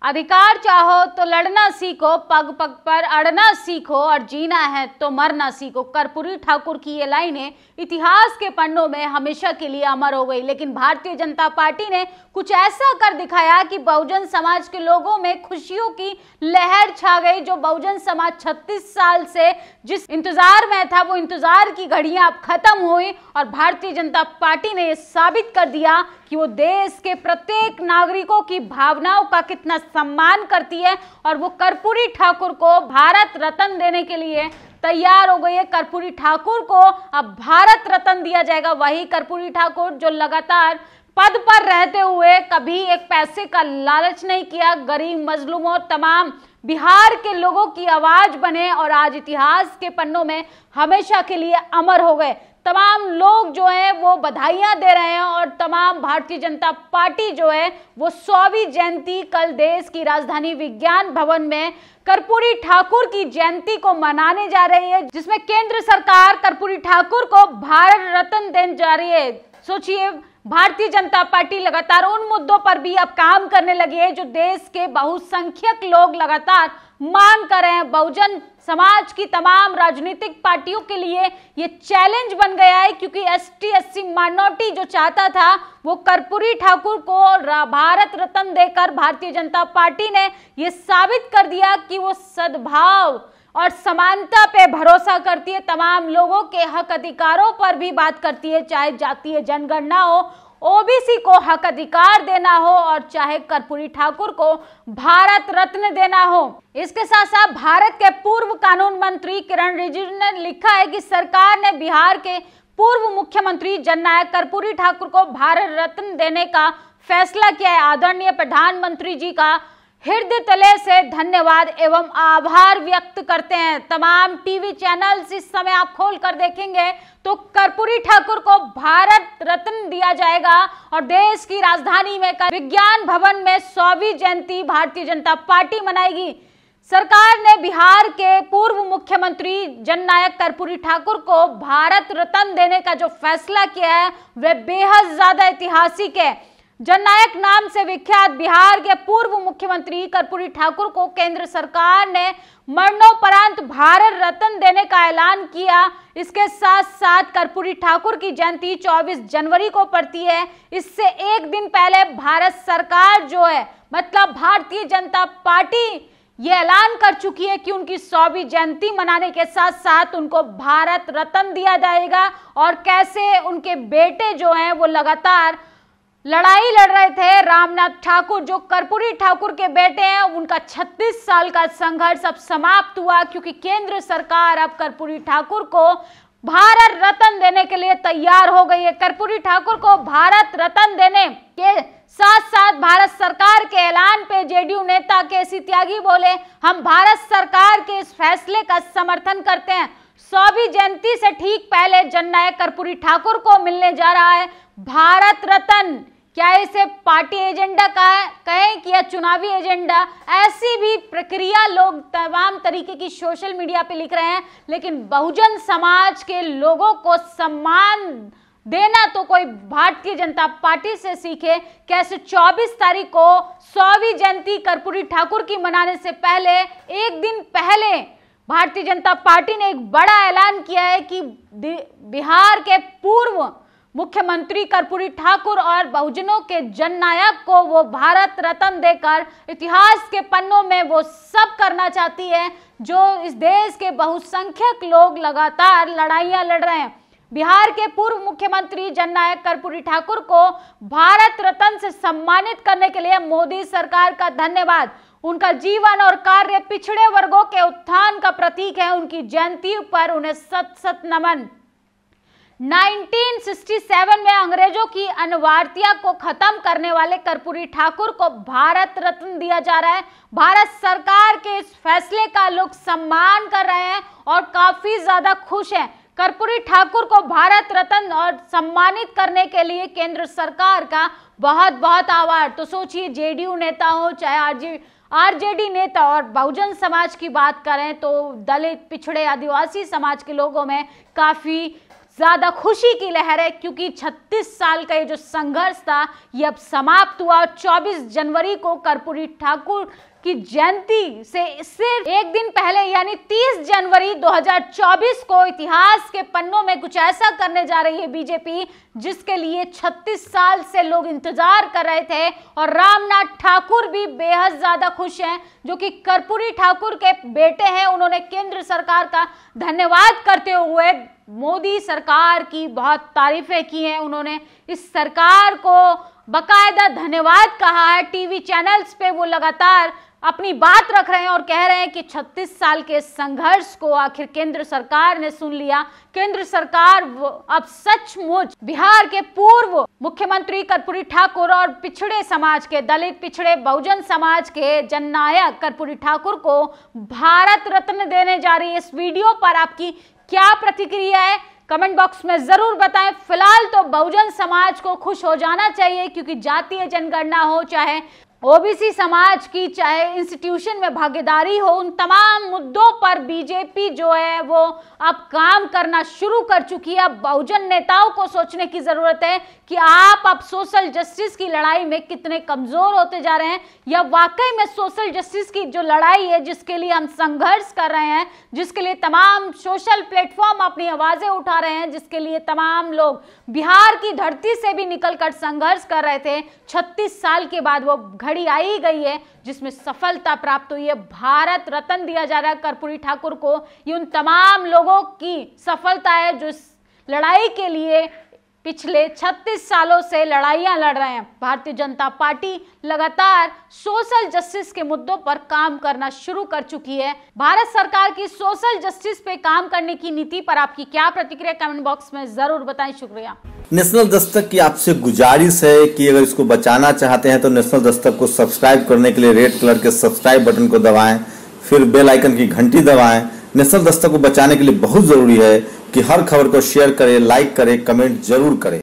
अधिकार चाहो तो लड़ना सीखो, पग पग पर अड़ना सीखो और जीना है तो मरना सीखो। कर्पूरी ठाकुर की ये लाइनें इतिहास के पन्नों में हमेशा के लिए अमर हो गई। लेकिन भारतीय जनता पार्टी ने कुछ ऐसा कर दिखाया कि बहुजन समाज के लोगों में खुशियों की लहर छा गई। जो बहुजन समाज 36 साल से जिस इंतजार में था, वो इंतजार की घड़ियां अब खत्म हुई और भारतीय जनता पार्टी ने यह साबित कर दिया कि वो देश के प्रत्येक नागरिकों की भावनाओं का कितना सम्मान करती है और वो कर्पूरी ठाकुर को भारत रत्न देने के लिए तैयार हो गई है। कर्पूरी ठाकुर को अब भारत रत्न दिया जाएगा। वही कर्पूरी ठाकुर जो लगातार पद पर रहते हुए कभी एक पैसे का लालच नहीं किया, गरीब मजलूमों तमाम बिहार के लोगों की आवाज बने और आज इतिहास के पन्नों में हमेशा के लिए अमर हो गए। तमाम लोग जो हैं वो बधाइयां दे रहे हैं और तमाम भारतीय जनता पार्टी जो है वो 100वीं जयंती कल देश की राजधानी विज्ञान भवन में कर्पूरी ठाकुर की जयंती को मनाने जा रही है, जिसमें केंद्र सरकार कर्पूरी ठाकुर को भारत रत्न देने जा रही है। सोचिए, भारतीय जनता पार्टी लगातार उन मुद्दों पर भी अब काम करने लगी है जो देश के बहुसंख्यक लोग लगातार मांग कर रहे हैं। बहुजन समाज की तमाम राजनीतिक पार्टियों के लिए ये चैलेंज बन गया है, क्योंकि एसटी एससी माइनॉरिटी जो चाहता था वो कर्पूरी ठाकुर को भारत रत्न देकर भारतीय जनता पार्टी ने ये साबित कर दिया कि वो सद्भाव और समानता पे भरोसा करती है, तमाम लोगों के हक अधिकारों पर भी बात करती है, चाहे जातीय जनगणना हो, ओबीसी को हक अधिकार देना हो और चाहे कर्पूरी ठाकुर को भारत रत्न देना हो। इसके साथ साथ भारत के पूर्व कानून मंत्री किरण रिजिजू ने लिखा है कि सरकार ने बिहार के पूर्व मुख्यमंत्री जननायक कर्पूरी ठाकुर को भारत रत्न देने का फैसला किया है। आदरणीय प्रधानमंत्री जी का हृदय तले से धन्यवाद एवं आभार व्यक्त करते हैं। तमाम टीवी चैनल्स इस समय आप खोल कर देखेंगे तो कर्पूरी ठाकुर को भारत रत्न दिया जाएगा और देश की राजधानी में विज्ञान भवन में 100वीं जयंती भारतीय जनता पार्टी मनाएगी। सरकार ने बिहार के पूर्व मुख्यमंत्री जननायक कर्पूरी ठाकुर को भारत रत्न देने का जो फैसला किया है वह बेहद ज्यादा ऐतिहासिक है। जननायक नाम से विख्यात बिहार के पूर्व मुख्यमंत्री कर्पूरी ठाकुर को केंद्र सरकार ने मरणोपरांत भारत रत्न देने का ऐलान किया। इसके साथ साथ कर्पूरी ठाकुर की जयंती 24 जनवरी को पड़ती है। इससे एक दिन पहले भारत सरकार जो है, मतलब भारतीय जनता पार्टी, ये ऐलान कर चुकी है कि उनकी 100वीं जयंती मनाने के साथ साथ उनको भारत रत्न दिया जाएगा। और कैसे उनके बेटे जो हैं वो लगातार लड़ाई लड़ रहे थे, रामनाथ ठाकुर जो कर्पूरी ठाकुर के बेटे हैं, उनका 36 साल का संघर्ष अब समाप्त हुआ, क्योंकि केंद्र सरकार अब कर्पूरी ठाकुर को भारत रत्न देने के लिए तैयार हो गई है। कर्पूरी ठाकुर को भारत रत्न देने के साथ साथ भारत सरकार के ऐलान पे जेडीयू नेता केसी त्यागी बोले, हम भारत सरकार के इस फैसले का समर्थन करते हैं। 100वीं जयंती से ठीक पहले जननायक कर्पूरी ठाकुर को मिलने जा रहा है भारत रत्न। क्या इसे पार्टी एजेंडा कहें कि या चुनावी एजेंडा, ऐसी भी प्रक्रिया लोग तमाम तरीके की सोशल मीडिया पे लिख रहे हैं। लेकिन बहुजन समाज के लोगों को सम्मान देना तो कोई भारतीय जनता पार्टी से सीखे। कैसे 24 तारीख को 100वीं जयंती कर्पूरी ठाकुर की मनाने से पहले, एक दिन पहले, भारतीय जनता पार्टी ने एक बड़ा ऐलान किया है कि बिहार के पूर्व मुख्यमंत्री कर्पूरी ठाकुर और बहुजनों के जननायक को वो भारत रत्न देकर इतिहास के पन्नों में वो सब करना चाहती है जो इस देश के बहुसंख्यक लोग लगातार लड़ाइयां लड़ रहे हैं। बिहार के पूर्व मुख्यमंत्री जननायक कर्पूरी ठाकुर को भारत रत्न से सम्मानित करने के लिए मोदी सरकार का धन्यवाद। उनका जीवन और कार्य पिछड़े वर्गों के उत्थान का प्रतीक है। उनकी जयंती पर उन्हें सत सत नमन। 1967 में अंग्रेजों की अनिवार्यता को खत्म करने वाले कर्पूरी ठाकुर को भारत रत्न दिया जा रहा है। भारत सरकार के इस फैसले का लोग सम्मान कर रहे हैं और काफी ज्यादा खुश हैं। कर्पूरी ठाकुर को भारत रत्न और सम्मानित करने के लिए केंद्र सरकार का बहुत बहुत आभार। तो सोचिए, जेडीयू नेता हो चाहे आरजेडी नेता, और बहुजन समाज की बात करें तो दलित, पिछड़े, आदिवासी समाज के लोगों में काफी ज्यादा खुशी की लहर है, क्योंकि 36 साल का ये जो संघर्ष था ये अब समाप्त हुआ। और 24 जनवरी को कर्पूरी ठाकुर की जयंती से सिर्फ एक दिन पहले यानी 30 जनवरी 2024 को इतिहास के पन्नों में कुछ ऐसा करने जा रही है बीजेपी जिसके लिए 36 साल से लोग इंतजार कर रहे थे। और रामनाथ ठाकुर भी बेहद ज्यादा खुश हैं, जो कि कर्पूरी ठाकुर के बेटे हैं। उन्होंने केंद्र सरकार का धन्यवाद करते हुए मोदी सरकार की बहुत तारीफें की हैं। उन्होंने इस सरकार को बकायदा धन्यवाद कहा है। टीवी चैनल्स पे वो लगातार अपनी बात रख रहे हैं और कह रहे हैं कि 36 साल के संघर्ष को आखिर केंद्र सरकार ने सुन लिया। केंद्र सरकार अब सचमुच बिहार के पूर्व मुख्यमंत्री कर्पूरी ठाकुर और पिछड़े समाज के, दलित पिछड़े बहुजन समाज के जननायक कर्पूरी ठाकुर को भारत रत्न देने जा रही है। इस वीडियो पर आपकी क्या प्रतिक्रिया है कमेंट बॉक्स में जरूर बताएं। फिलहाल तो बहुजन समाज को खुश हो जाना चाहिए, क्योंकि जातीय जनगणना हो, चाहे ओबीसी समाज की, चाहे इंस्टीट्यूशन में भागीदारी हो, उन तमाम मुद्दों पर बीजेपी जो है वो अब काम करना शुरू कर चुकी है। अब बहुजन नेताओं को सोचने की जरूरत है कि आप अब सोशल जस्टिस की लड़ाई में कितने कमजोर होते जा रहे हैं, या वाकई में सोशल जस्टिस की जो लड़ाई है जिसके लिए हम संघर्ष कर रहे हैं, जिसके लिए तमाम सोशल प्लेटफॉर्म अपनी आवाजें उठा रहे हैं, जिसके लिए तमाम लोग बिहार की धरती से भी निकलकर संघर्ष कर रहे थे, 36 साल के बाद वो घड़ी आई गई है जिसमें सफलता प्राप्त हुई है। भारत रत्न दिया जा रहा है कर्पूरी ठाकुर को। ये उन तमाम लोगों की सफलता है जो इस लड़ाई के लिए पिछले 36 सालों से लड़ाइयां लड़ रहे हैं। भारतीय जनता पार्टी लगातार सोशल जस्टिस के मुद्दों पर काम करना शुरू कर चुकी है। भारत सरकार की सोशल जस्टिस पे काम करने की नीति पर आपकी क्या प्रतिक्रिया कमेंट बॉक्स में जरूर बताएं। शुक्रिया। नेशनल दस्तक की आपसे गुजारिश है कि अगर इसको बचाना चाहते हैं तो नेशनल दस्तक को सब्सक्राइब करने के लिए रेड कलर के सब्सक्राइब बटन को दबाएं, फिर बेल आइकन की घंटी दबाएं। नेशनल दस्तक को बचाने के लिए बहुत जरूरी है कि हर खबर को शेयर करें, लाइक करें, कमेंट जरूर करें।